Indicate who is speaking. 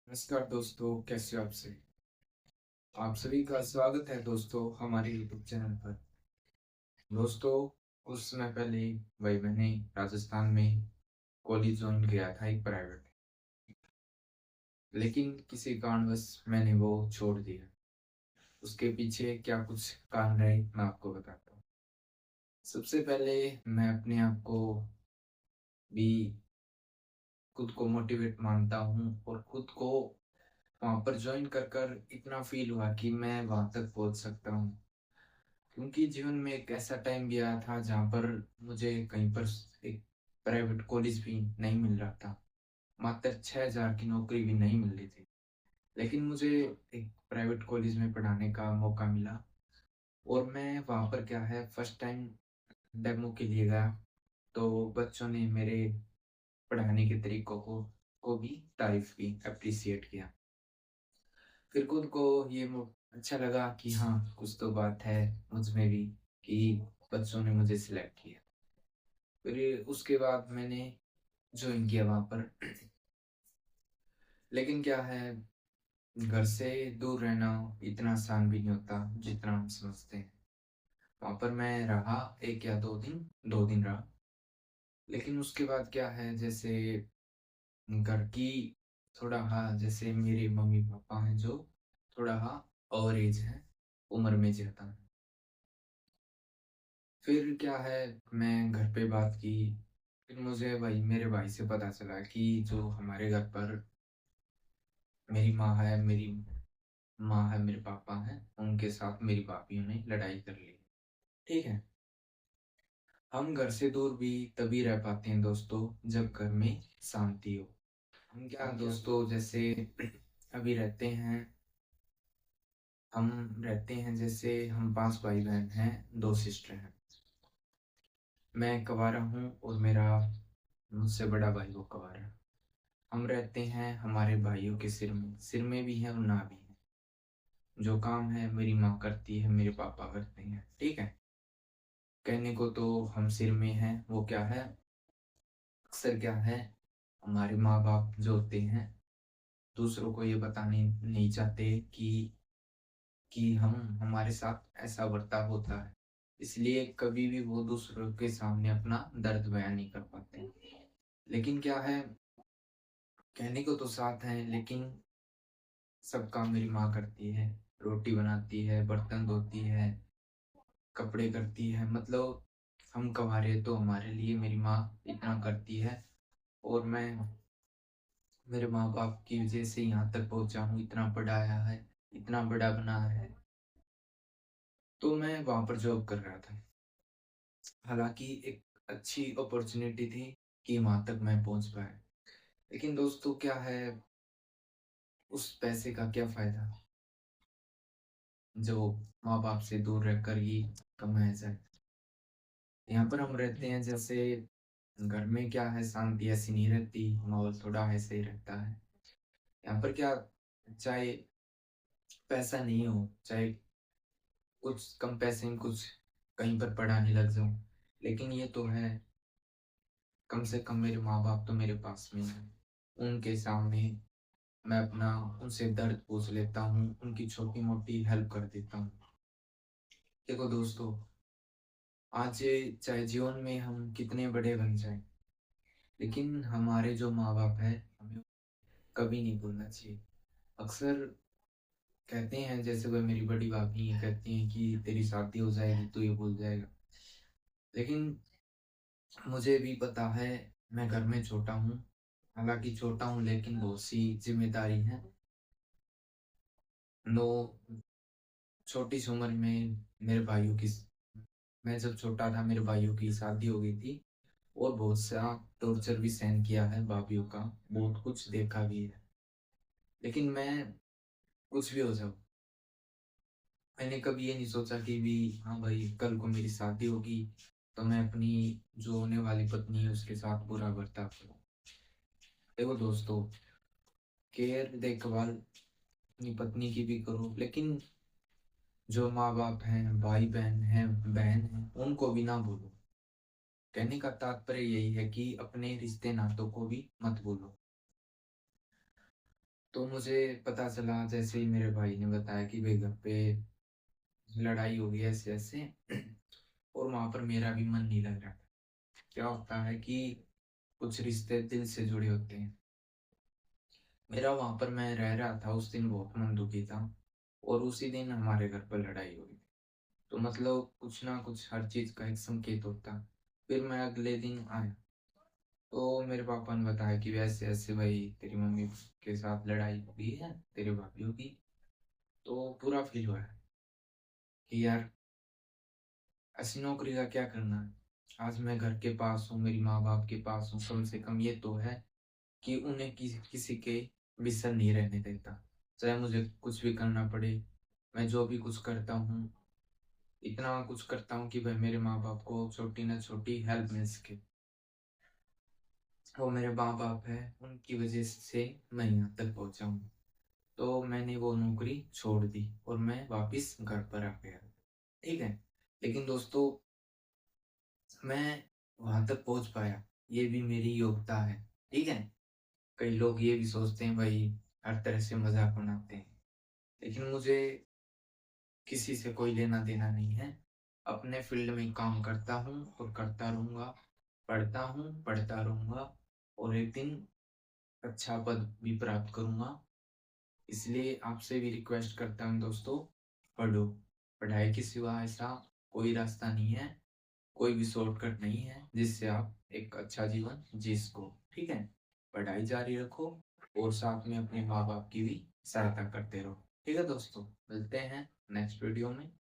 Speaker 1: नमस्कार दोस्तों, कैसे हो आप सभी। आप सभी का स्वागत है दोस्तों हमारे यूट्यूब चैनल पर। दोस्तों, कुछ समय पहले वही मैंने राजस्थान में कॉलेज ज्वाइन किया था, एक प्राइवेट। लेकिन किसी कारणवश मैंने वो छोड़ दिया। उसके पीछे क्या कुछ कारण रहे, मैं आपको बताता हूँ। सबसे पहले मैं अपने आप को भी खुद को मोटिवेट मानता हूँ और खुद को वहाँ पर ज्वाइन कर कर इतना फील हुआ कि मैं वहाँ तक पहुँच सकता हूँ। क्योंकि जीवन में एक ऐसा टाइम भी आया था जहाँ पर मुझे कहीं पर एक प्राइवेट कॉलेज भी नहीं मिल रहा था। मात्र 6,000 की नौकरी भी नहीं मिल रही थी। लेकिन मुझे एक प्राइवेट कॉलेज में पढ़ाने का मौका मिला और मैं वहाँ पर क्या है फर्स्ट टाइम डेमो के लिए गया। तो बच्चों ने मेरे पढ़ाने के तरीकों को भी तारीफ की, अप्रिसिएट किया। फिर खुद को ये अच्छा लगा कि हाँ, कुछ तो बात है मुझ में भी कि बच्चों ने मुझे सिलेक्ट किया। फिर उसके बाद मैंने जॉइन किया वहाँ पर। लेकिन क्या है, घर से दूर रहना इतना आसान भी नहीं होता जितना हम समझते हैं। वहाँ पर मैं रहा 1 या 2 दिन, 2 दिन रहा। लेकिन उसके बाद क्या है, जैसे घर की थोड़ा हाँ, जैसे मेरे मम्मी-पापा हैं जो थोड़ा हाँ और एज है, उम्र में ज़्यादा हैं। फिर क्या है, मैं घर पे बात की। फिर मुझे वही मेरे भाई से पता चला कि जो हमारे घर पर मेरी माँ है, मेरे पापा हैं, उनके साथ मेरी भाभीयों ने लड़ाई कर ली। ठीक है? हम घर से दूर भी तभी रह पाते हैं दोस्तों, जब घर में शांति हो। हम क्या दोस्तों, जैसे अभी रहते हैं, जैसे हम 5 भाई-बहन हैं, 2 सिस्टर हैं। मैं कँवारा हूँ और मेरा मुझसे बड़ा भाई वो कँवारा है। हम रहते हैं हमारे भाइयों के सिर में भी हैं और ना भी हैं। जो काम है मेरी माँ करती है, मेरे पापा करते हैं, ठीक है? कहने को तो हम सिर में हैं, वो क्या है, अक्सर क्या है, हमारे माँ-बाप जो होते हैं, दूसरों को ये बताने नहीं चाहते कि हम हमारे साथ ऐसा बर्ताव होता है। इसलिए कभी भी वो दूसरों के सामने अपना दर्द बयान नहीं कर पाते। लेकिन क्या है, कहने को तो साथ हैं, लेकिन सब काम मेरी माँ करती है। रोटी बनाती है, बर्तन धोती है, कपड़े करती है। मतलब हम कँवारे तो हमारे लिए मेरी माँ इतना करती है और मैं मेरे माँ-बाप की वज़ह से यहाँ तक पहुँचा हूँ, इतना पढ़ाया है, इतना बड़ा बनाया है। तो मैं वहाँ पर जॉब कर रहा था। हालाँकि एक अच्छी अपॉर्च्युनिटी थी कि वहाँ तक मैं पहुँच पाया। लेकिन दोस्तों क्या है, उस पैसे का क्या फ़ायदा, जो माँ-बाप से दूर रहकर ही कमाया जाए। यहाँ पर हम रहते हैं, जैसे घर में क्या है, शांति ऐसी नहीं रहती, माहौल थोड़ा ऐसे ही रहता है। यहाँ पर क्या, चाहे पैसा नहीं हो, चाहे कुछ कम पैसे में कुछ कहीं पर पढ़ाने लग जाऊँ, लेकिन ये तो है, कम से कम मेरे माँ-बाप तो मेरे पास में हैं। उनके सामने मैं अपना उनसे दर्द पूछ लेता हूँ, उनकी छोटी-मोटी हेल्प कर देता हूँ। देखो दोस्तों, आज चाहे जीवन में हम कितने बड़े बन जाएँ, लेकिन हमारे जो माँ-बाप हैं, हमें कभी नहीं भूलना चाहिए। अक्सर कहते हैं, जैसे वह मेरी बड़ी भाभी हैं, कहती हैं कि तेरी शादी हो जाएगी, तू ये भूल जाएगा। लेकिन मुझे भी पता है, मैं घर में छोटा हूँ। हालाँकि छोटा हूँ, लेकिन बहुत सी ज़िम्मेदारी हैं। नो छोटी सी उम्र में मेरे भाइयों की मैं जब छोटा था, मेरे भाइयों की शादी हो गई थी और बहुत सा टॉर्चर भी सहन किया है भाभीयों का, बहुत कुछ देखा भी है। लेकिन मैं कुछ भी हो जाऊँ, मैंने कभी ये नहीं सोचा कि भी हाँ भाई, कल को मेरी शादी होगी, तो मैं अपनी जो होने वाली पत्नी है, उसके साथ बुरा बर्ताव करूँ। देखो दोस्तों, केयर देखभाल अपनी पत्नी की भी करो, लेकिन जो माँ-बाप हैं, भाई-बहन हैं, बहन हैं, उनको भी ना भूलो। कहने का तात्पर्य यही है कि अपने रिश्ते नातों को भी मत भूलो। तो मुझे पता चला जैसे ही मेरे भाई ने बताया कि भाई घर पे लड़ाई हो गई ऐसे-ऐसे और वहाँ पर मेरा भी मन नहीं लग रहा था। क्या होता है कि कुछ रिश्ते दिल से जुड़े होते हैं। मेरा वहाँ पर मैं रह रहा था, उस दिन बहुत मन दुखी था और उसी दिन हमारे घर पर लड़ाई हो गई। तो मतलब कुछ ना कुछ हर चीज़ का एक संकेत होता। फिर मैं अगले दिन आया, तो मेरे पापा ने बताया कि ऐसे-ऐसे भाई तेरी मम्मी के साथ लड़ाई हो गई है, तेरे भाइयों की। तो बुरा फ़ील हुआ है कि यार ऐसी नौकरी का क्या करना है? आज मैं घर के पास हूँ, मेरी माँ-बाप के पास हूँ, कम से कम ये तो है कि उन्हें किसी के बिसर नहीं रहने देता। चाहे मुझे कुछ भी करना पड़े, मैं जो भी कुछ करता हूँ, इतना कुछ करता हूँ कि भाई मेरे माँ-बाप को छोटी ना छोटी हेल्प मिल सके। वो मेरे माँ-बाप हैं, उनकी वज़ह से मैं यहाँ तक पहुँचा हूँ। तो मैंने वो नौकरी छोड़ दी और मैं वापिस घर पर आ गया। ठीक है? लेकिन दोस्तों मैं वहाँ तक पहुँच पाया, ये भी मेरी योग्यता है। ठीक है? कई लोग ये भी सोचते हैं भाई हर तरह से मज़ाक बनाते हैं। लेकिन मुझे किसी से कोई लेना-देना नहीं है। अपने फ़ील्ड में काम करता हूँ और करता रहूँगा। पढ़ता हूँ, पढ़ता रहूँगा और एक दिन अच्छा पद भी प्राप्त करूँगा। इसलिए आपसे भी रिक्वेस्ट करता हूँ दोस्तों, पढ़ो। पढ़ाई के सिवा ऐसा कोई रास्ता नहीं है, कोई भी शॉर्टकट नहीं है, जिससे आप एक अच्छा जीवन जी सको। ठीक है? पढ़ाई जारी रखो और साथ में अपने माँ-बाप की भी सहायता करते रहो। ठीक है दोस्तों? मिलते हैं नेक्स्ट वीडियो में।